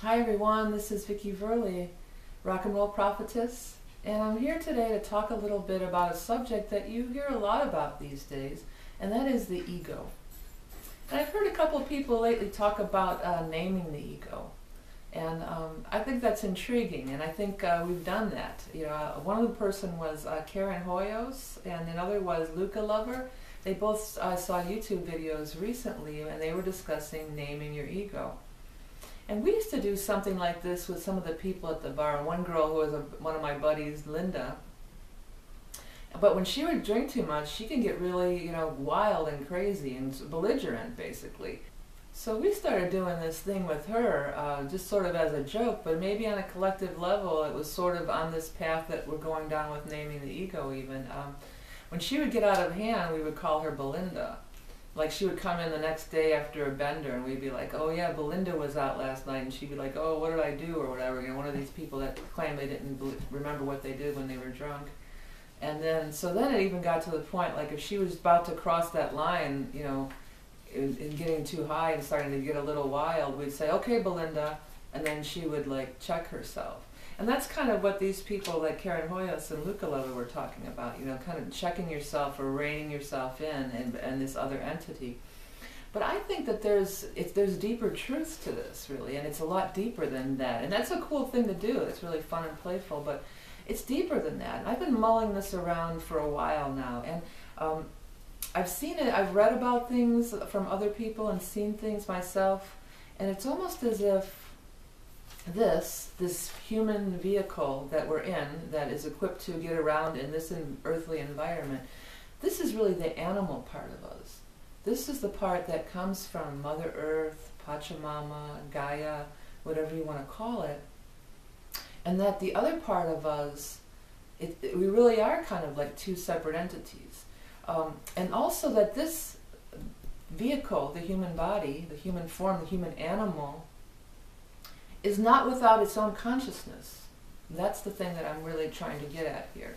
Hi everyone, this is Vicki Verley, Rock and Roll Prophetess, and I'm here today to talk a little bit about a subject that you hear a lot about these days, and that is the ego. And I've heard a couple of people lately talk about naming the ego, and I think that's intriguing, and I think we've done that. You know, one of the person was Karen Hoyos, and another was Luca Lover. They both saw YouTube videos recently, and they were discussing naming your ego. And we used to do something like this with some of the people at the bar. And one girl who was one of my buddies, Linda, but when she would drink too much, she can get really, wild and crazy and belligerent, basically. So we started doing this thing with her, just sort of as a joke, but maybe on a collective level, it was sort of on this path that we're going down with naming the ego even. When she would get out of hand, we would call her Belinda. Like, she would come in the next day after a bender, and we'd be like, oh yeah, Belinda was out last night, and she'd be like, oh, what did I do, or whatever. You know, one of these people that claim they didn't remember what they did when they were drunk. And then, so then it even got to the point, like, if she was about to cross that line, in getting too high and starting to get a little wild, we'd say, okay, Belinda, and then she would, like, check herself. And that's kind of what these people like Karen Hoyos and Luca Lover were talking about, kind of checking yourself or reining yourself in and this other entity. But I think that there's deeper truths to this, really, and it's a lot deeper than that. And that's a cool thing to do. It's really fun and playful, but it's deeper than that. And I've been mulling this around for a while now, and I've seen it, I've read about things from other people and seen things myself, and it's almost as if this human vehicle that we're in, that is equipped to get around in this earthly environment, this is really the animal part of us. This is the part that comes from Mother Earth, Pachamama, Gaia, whatever you want to call it. And that the other part of us, we really are kind of like two separate entities. And also that this vehicle, the human body, the human form, the human animal, is not without its own consciousness. That's the thing that I'm really trying to get at here.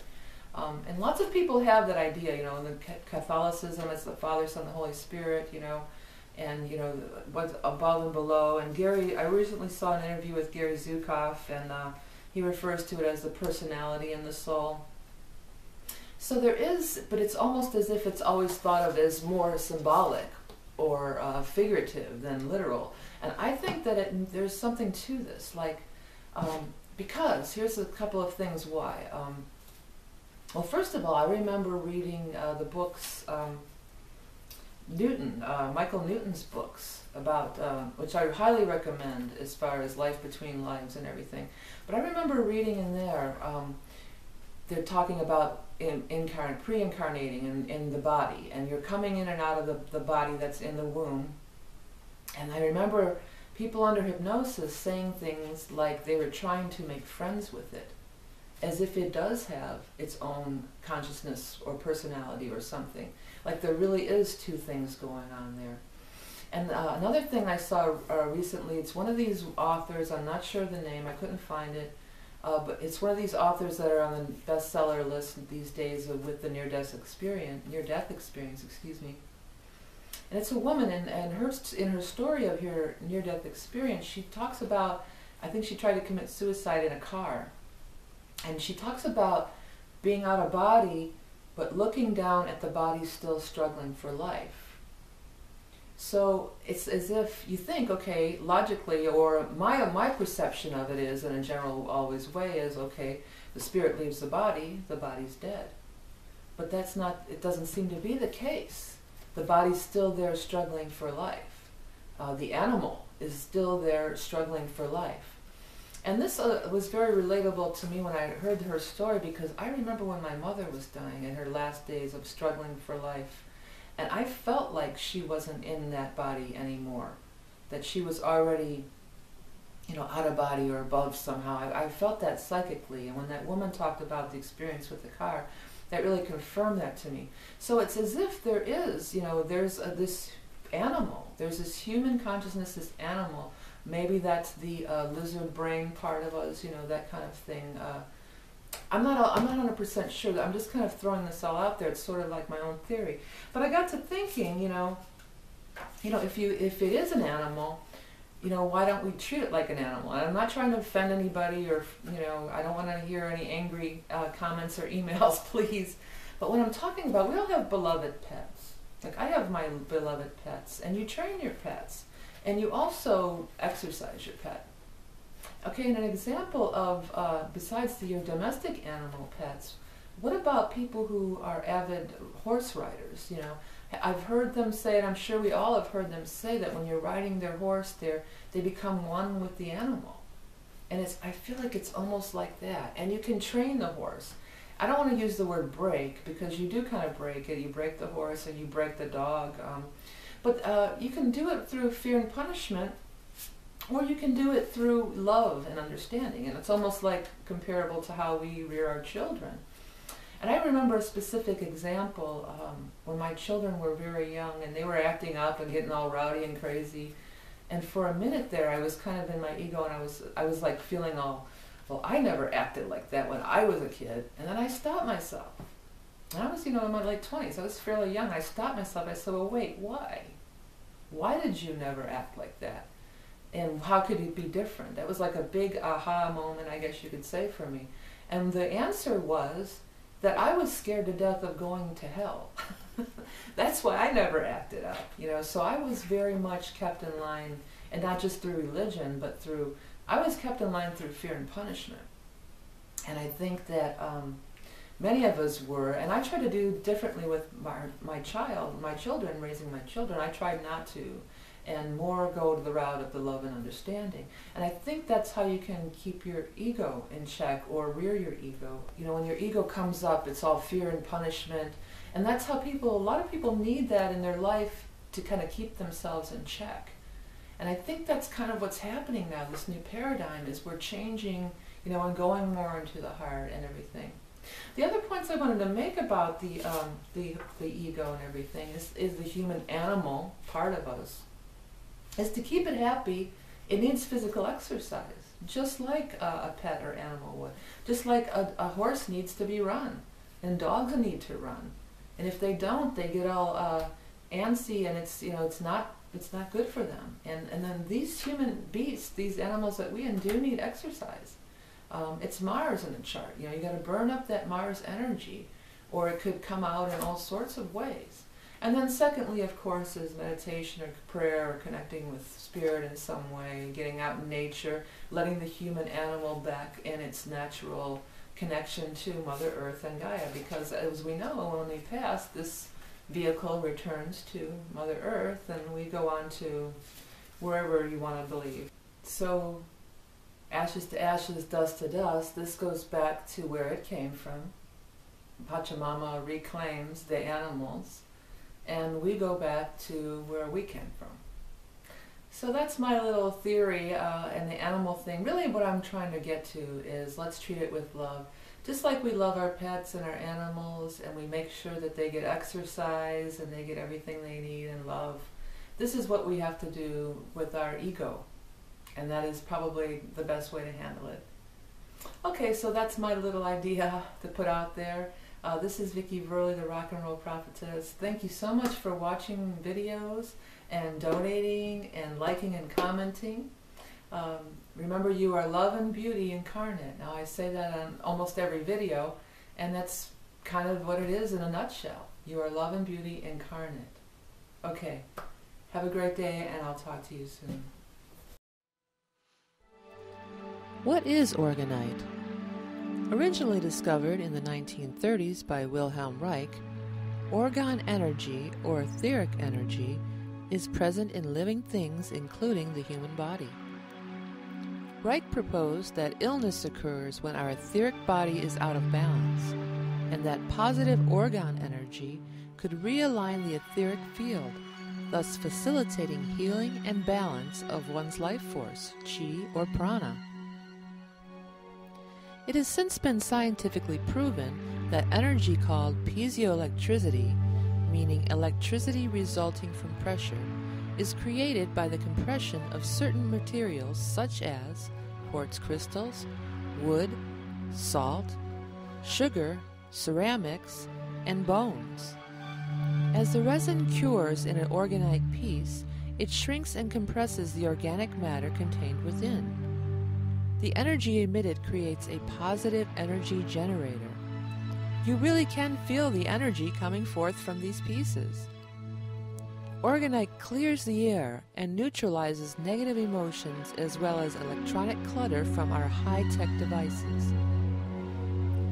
And lots of people have that idea, in the Catholicism, it's the Father, Son, the Holy Spirit, and, what's above and below. And I recently saw an interview with Gary Zukav, and he refers to it as the personality and the soul. So there is, but it's almost as if it's always thought of as more symbolic or figurative than literal. And I think that there's something to this, like, because here's a couple of things why. Well, first of all, I remember reading the books, Michael Newton's books, about, which I highly recommend as far as life between lives and everything. But I remember reading in there, they're talking about pre-incarnating in the body, and you're coming in and out of the body that's in the womb. And I remember people under hypnosis saying things like they were trying to make friends with it, as if it does have its own consciousness or personality or something. Like there really is two things going on there. And another thing I saw recently, it's one of these authors, I'm not sure the name, I couldn't find it, but it's one of these authors that are on the bestseller list these days with the near-death experience, excuse me. And it's a woman, and in her story of her near-death experience, she talks about, I think she tried to commit suicide in a car. And she talks about being out of body, but looking down at the body still struggling for life. So it's as if you think, okay, logically, or my perception of it is, in a general always way, is, okay, the spirit leaves the body's dead. But that's not, it doesn't seem to be the case. The body's still there struggling for life. The animal is still there struggling for life. And this was very relatable to me when I heard her story, because I remember when my mother was dying in her last days of struggling for life. And I felt like she wasn't in that body anymore, that she was already, out of body or above somehow. I felt that psychically. And when that woman talked about the experience with the car, that really confirmed that to me. So it's as if there is, there's this animal, there's this human consciousness, this animal. Maybe that's the lizard brain part of us, that kind of thing. I'm not 100% sure. I'm just kind of throwing this all out there. It's sort of like my own theory. But I got to thinking, if it is an animal, why don't we treat it like an animal? And I'm not trying to offend anybody, or, I don't want to hear any angry comments or emails, please. But what I'm talking about, we all have beloved pets. Like, I have my beloved pets, and you train your pets, and you also exercise your pet. Okay, and an example of, besides your domestic animal pets, what about people who are avid horse riders? I've heard them say, and I'm sure we all have heard them say, that when you're riding their horse, they become one with the animal. And I feel like it's almost like that. And you can train the horse. I don't want to use the word break, because you do kind of break it. You break the horse and you break the dog. But you can do it through fear and punishment, or you can do it through love and understanding. And it's almost like comparable to how we rear our children. And I remember a specific example when my children were very young and they were acting up and getting all rowdy and crazy. And for a minute there, I was kind of in my ego, and I was like feeling all, well, I never acted like that when I was a kid. And then I stopped myself. And I was, in my late 20s. I was fairly young. I stopped myself. I said, well, wait, why? Why did you never act like that? And how could it be different? That was like a big aha moment, I guess you could say, for me. And the answer was that I was scared to death of going to hell. That's why I never acted up, So I was very much kept in line, and not just through religion, but I was kept in line through fear and punishment. And I think that many of us were, and I try to do differently with my children, raising my children. I tried not to, and more go to the route of the love and understanding. And I think that's how you can keep your ego in check, or rear your ego. When your ego comes up, it's all fear and punishment. And that's how a lot of people need that in their life to kind of keep themselves in check. And I think that's kind of what's happening now. This new paradigm is we're changing, and going more into the heart and everything. The other points I wanted to make about the ego and everything is the human animal part of us. Is to keep it happy, it needs physical exercise, just like a pet or animal would. Just like a horse needs to be run, and dogs need to run. And if they don't, they get all antsy, and it's not good for them. And then these human beasts, these animals that we do need exercise. It's Mars in the chart. You got to burn up that Mars energy, or it could come out in all sorts of ways. And then secondly, of course, is meditation or prayer, or connecting with spirit in some way, getting out in nature, letting the human animal back in its natural connection to Mother Earth and Gaia. Because as we know, when we pass, this vehicle returns to Mother Earth, and we go on to wherever you want to believe. So, ashes to ashes, dust to dust, this goes back to where it came from. Pachamama reclaims the animals, and we go back to where we came from. So that's my little theory, and the animal thing. Really what I'm trying to get to is, let's treat it with love. Just like we love our pets and our animals, and we make sure that they get exercise and they get everything they need and love. This is what we have to do with our ego, and that is probably the best way to handle it. Okay, so that's my little idea to put out there. This is Vicki Verley, the Rock and Roll Prophetess. Thank you so much for watching videos and donating and liking and commenting. Remember, you are love and beauty incarnate. Now, I say that on almost every video, and that's kind of what it is in a nutshell. You are love and beauty incarnate. Okay, have a great day, and I'll talk to you soon. What is Orgonite? Originally discovered in the 1930s by Wilhelm Reich, orgone energy, or etheric energy, is present in living things, including the human body. Reich proposed that illness occurs when our etheric body is out of balance, and that positive orgone energy could realign the etheric field, thus facilitating healing and balance of one's life force, chi or prana. It has since been scientifically proven that energy called piezoelectricity, meaning electricity resulting from pressure, is created by the compression of certain materials such as quartz crystals, wood, salt, sugar, ceramics, and bones. As the resin cures in an orgonite piece, It shrinks and compresses the organic matter contained within. The energy emitted creates a positive energy generator. You really can feel the energy coming forth from these pieces. Orgonite clears the air and neutralizes negative emotions as well as electronic clutter from our high-tech devices.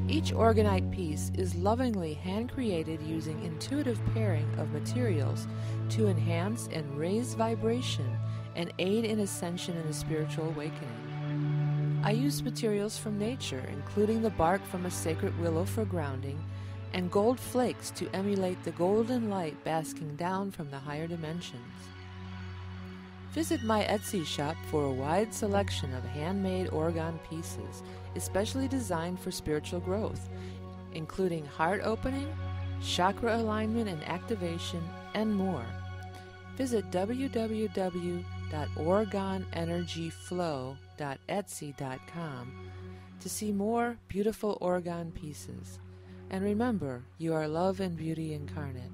Each Orgonite piece is lovingly hand-created using intuitive pairing of materials to enhance and raise vibration and aid in ascension and a spiritual awakening. I use materials from nature, including the bark from a sacred willow for grounding, and gold flakes to emulate the golden light basking down from the higher dimensions. Visit my Etsy shop for a wide selection of handmade orgone pieces, especially designed for spiritual growth, including heart opening, chakra alignment and activation, and more. Visit www.orgoneenergyflow.etsy.com to see more beautiful orgone pieces. And remember, you are love and beauty incarnate.